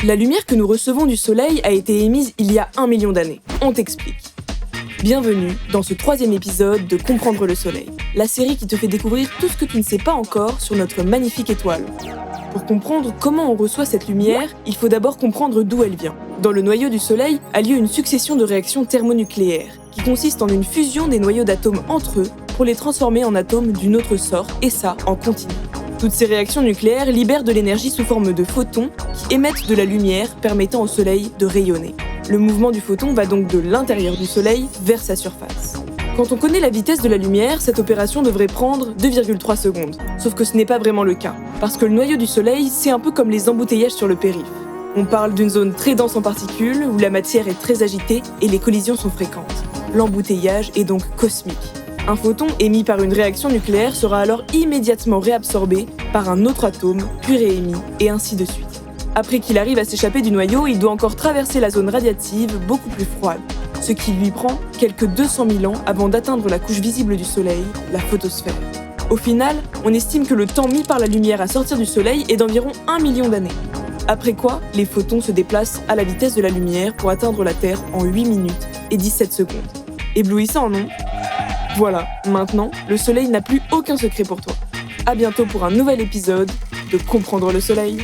La lumière que nous recevons du Soleil a été émise il y a 1 million d'années. On t'explique. Bienvenue dans ce 3e épisode de Comprendre le Soleil, la série qui te fait découvrir tout ce que tu ne sais pas encore sur notre magnifique étoile. Pour comprendre comment on reçoit cette lumière, il faut d'abord comprendre d'où elle vient. Dans le noyau du Soleil a lieu une succession de réactions thermonucléaires, qui consiste en une fusion des noyaux d'atomes entre eux pour les transformer en atomes d'une autre sorte, et ça en continu. Toutes ces réactions nucléaires libèrent de l'énergie sous forme de photons qui émettent de la lumière permettant au Soleil de rayonner. Le mouvement du photon va donc de l'intérieur du Soleil vers sa surface. Quand on connaît la vitesse de la lumière, cette opération devrait prendre 2,3 secondes. Sauf que ce n'est pas vraiment le cas, parce que le noyau du Soleil, c'est un peu comme les embouteillages sur le périph'. On parle d'une zone très dense en particules, où la matière est très agitée et les collisions sont fréquentes. L'embouteillage est donc cosmique. Un photon émis par une réaction nucléaire sera alors immédiatement réabsorbé par un autre atome, puis réémis, et ainsi de suite. Après qu'il arrive à s'échapper du noyau, il doit encore traverser la zone radiative beaucoup plus froide, ce qui lui prend quelques 200 000 ans avant d'atteindre la couche visible du Soleil, la photosphère. Au final, on estime que le temps mis par la lumière à sortir du Soleil est d'environ 1 million d'années. Après quoi, les photons se déplacent à la vitesse de la lumière pour atteindre la Terre en 8 minutes et 17 secondes. Éblouissant, non ? Voilà, maintenant, le Soleil n'a plus aucun secret pour toi. À bientôt pour un nouvel épisode de Comprendre le Soleil.